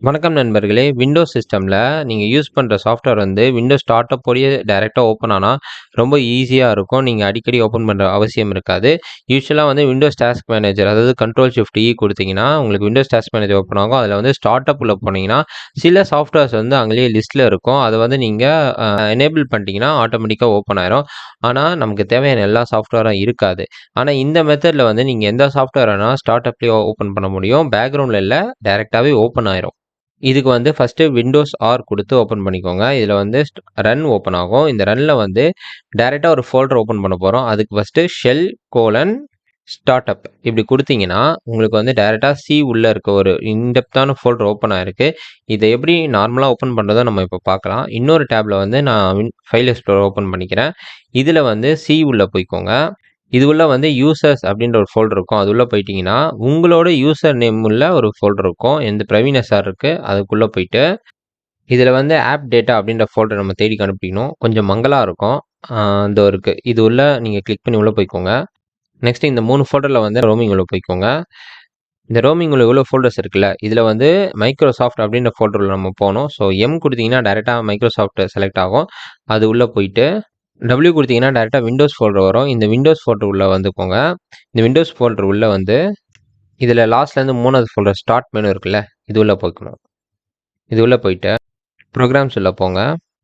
வணக்கம் நண்பர்களே. விண்டோஸ் சிஸ்டம்ல நீங்க யூஸ் பண்ற சாஃப்ட்வேர் வந்து விண்டோஸ் ஸ்டார்ட்டப்போடயே டைரக்ட்டா ஓப்பன் ஆனா ரொம்ப ஈஸியா இருக்கும். நீங்க அடிக்கடி ஓப்பன் பண்ற அவசியம் இருக்காது. யூசுவலா வந்து விண்டோஸ் டாஸ்க் மேனேஜர் அதாவது கண்ட்ரோல் ஷிஃப்ட் இ குடுத்தீங்கன்னா, உங்களுக்கு விண்டோஸ் டாஸ்க் மேனேஜர் ஓப்பன் ஆகும். அதுல வந்து ஸ்டார்ட்டப் உள்ள போனீங்கன்னா, சில சாஃப்ட்வேர்ஸ் வந்து அங்கேயே லிஸ்ட்ல இருக்கும். அத வந்து நீங்க எனேபிள் பண்ணிட்டீங்கன்னா ஆட்டோமேட்டிக்கா ஓப்பன் ஆயிரும். ஆனா, நமக்கு தேவையான எல்லா சாஃப்ட்வேரும் இருக்காது. ஆனா, இந்த மெத்தட்ல வந்து நீங்க எந்த சாஃப்ட்வேர் வேணாலும் ஸ்டார்ட்டப்லயே ஓப்பன் பண்ண முடியும். பேக்கிரவுண்ட்ல இல்ல, டைரக்ட்டாவே ஓப்பன் ஆயிரும். இதுக்கு வந்து ஃபர்ஸ்ட்டு விண்டோஸ் ஆர் குடுத்து ஓப்பன் பண்ணிக்கோங்க. இதுல வந்து ரன் ஓப்பன் ஆகும். இந்த ரன்ல வந்து டைரக்ட்டா ஒரு ஃபோல்டர் ஓப்பன் பண்ண போறோம். அதுக்கு ஃபர்ஸ்ட்டு ஷெல் கோலன் ஸ்டார்ட்டப் இப்படி குடுத்தீங்கன்னா, உங்களுக்கு வந்து டைரக்ட்டா சி உள்ள இருக்க ஒரு இன்டெப்த்தான ஃபோல்டர் ஓப்பன் ஆயிருக்கு. இத எப்படி நார்மலா ஓப்பன் பண்றத நம்ம இப்ப பார்க்கலாம். இன்னொரு டேப்ல வந்து நான் ஃபைல் எக்ஸ்ப்ளோரர் ஓப்பன் பண்ணிக்கிறேன். இதுல வந்து சி உள்ள போய்க்கோங்க. இது உள்ள வந்து யூசர்ஸ் அப்படின்ற ஒரு ஃபோல்டர் இருக்கும். அது உள்ள போயிட்டீங்கன்னா, உங்களோட யூசர் நேம் உள்ள ஒரு ஃபோல்டர் இருக்கும். எந்த பிரவீன் எஸ்ஆர் இருக்கு. அதுக்குள்ள போயிட்டு, இதுல வந்து ஆப் டேட்டா அப்படின்ற ஃபோல்டர் நம்ம தேடி கண்டுபிடிக்கணும். கொஞ்சம் மங்கலா இருக்கும். இதோ இருக்கு. இது உள்ள நீங்க கிளிக் பண்ணி உள்ள போய்க்கோங்க. நெக்ஸ்ட் இந்த 3 ஃபோல்டர்ல வந்து ரோமிங் உள்ள போய்க்கோங்க. இந்த ரோமிங் உள்ள இவ்வளோ ஃபோல்டர்ஸ் இருக்குல்ல, இதுல வந்து மைக்ரோசாஃப்ட் அப்படின்ற ஃபோல்டர் உள்ள நம்ம போணும். ஸோ எம் குடுத்தீங்கன்னா டைரக்ட்டா மைக்ரோசாஃப்ட் செலக்ட் ஆகும். அது உள்ள போயிட்டு டபிள்யூ குடுத்தீங்கன்னா டைரக்ட்டா விண்டோஸ் ஃபோல்டர் வரும். இந்த விண்டோஸ் ஃபோல்டர் உள்ள வந்துக்கோங்க. இந்த விண்டோஸ் ஃபோல்டர் உள்ள வந்து, இதுல லாஸ்ட்லேருந்து 3வது ஃபோல்டர் ஸ்டார்ட் மெனு இருக்குல்ல, இது உள்ள போய்க்கணும். இது உள்ள போயிட்டு, ப்ரோகிராம்ஸ் உள்ள போங்க.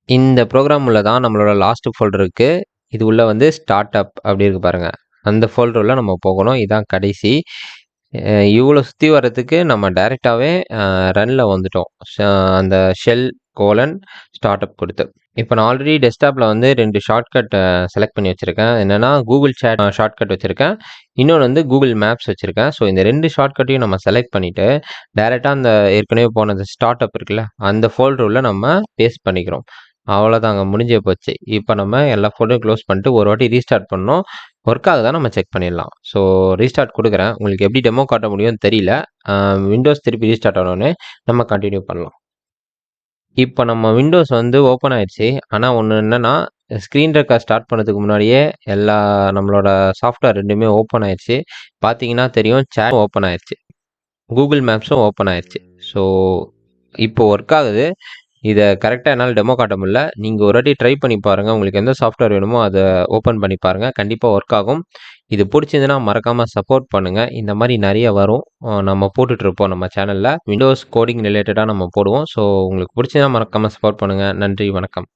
இந்த ப்ரோகிராம் உள்ள தான் நம்மளோட லாஸ்ட் ஃபோல்டர் இருக்கு. இது உள்ள வந்து ஸ்டார்ட் அப் அப்படி இருக்கு பாருங்க. அந்த ஃபோல்டர் உள்ள நம்ம போகணும். இதான் கடைசி. இவ்வளோ சுத்தி வர்றதுக்கு நம்ம டைரக்ட்டாவே ரன்ல வந்துட்டோம். அந்த ஷெல் கோலன் ஸ்டார்ட் அப் குடுத்து. இப்ப நான் ஆல்ரெடி டெஸ்க்டாப்ல வந்து 2 ஷார்ட்கட் செலக்ட் பண்ணி வச்சிருக்கேன். என்னன்னா, கூகுள் சேட் ஷார்ட்கட் வச்சிருக்கேன். இன்னொன்னு வந்து கூகுள் மேப்ஸ் வச்சிருக்கேன். ஸோ இந்த 2 ஷார்ட்கட்டையும் நம்ம செலக்ட் பண்ணிட்டு, டைரக்ட்டா அந்த ஏற்கனவே போன அந்த ஸ்டார்ட் அப் இருக்குல்ல, அந்த ஃபோல்டர் உள்ள நம்ம பேஸ்ட் பண்ணிக்கிறோம். அவ்வளோதாங்க முடிஞ்சே போச்சு. இப்ப நம்ம எல்லா ஃபோல்டரையும் க்ளோஸ் பண்ணிட்டு ஒரு வாட்டி ரீஸ்டார்ட் பண்ணணும். ஒர்க் ஆகுதா நம்ம செக் பண்ணிடலாம். ஸோ ரீஸ்டார்ட் குடுக்குறேன். உங்களுக்கு எப்படி டெமோ காட்ட முடியும்னு தெரியல. விண்டோஸ் திருப்பி ரீஸ்டார்ட் ஆனோனே நம்ம கன்டின்யூ பண்ணலாம். இப்ப நம்ம விண்டோஸ் வந்து ஓப்பன் ஆயிருச்சு. ஆனா ஒண்ணு என்னன்னா, ஸ்க்ரீன் ரெக்கார்ட் ஸ்டார்ட் பண்ணதுக்கு முன்னாடியே எல்லா நம்மளோட சாஃப்ட்வேர் 2மே ஓப்பன் ஆயிருச்சு. பார்த்தீங்கன்னா தெரியும் சேட் ஓப்பன் ஆயிருச்சு. கூகுள் மேப்ஸும் ஓப்பன் ஆயிருச்சு. ஸோ இப்போ ஒர்க் ஆகுது. இத கரெக்ட்டா என்னால டெமோ காட்ட முடியல. நீங்க ஒரு வாட்டி ட்ரை பண்ணி பாருங்க. உங்களுக்கு எந்த சாஃப்ட்வேர் வேணுமோ அத ஓப்பன் பண்ணி பாருங்க. கண்டிப்பா ஒர்க் ஆகும். இது புடிச்சிருந்ததுன்னா மறக்காம சப்போர்ட் பண்ணுங்க. இந்த மாரி நெறைய வரும். நம்ம போட்டுட்ருப்போம் நம்ம சேனல்ல. விண்டோஸ் கோடிங் ரிலேட்டடா நம்ம போடுவோம். ஸோ உங்களுக்கு புடிச்சதுன்னா மறக்காம சப்போர்ட் பண்ணுங்க. நன்றி, வணக்கம்.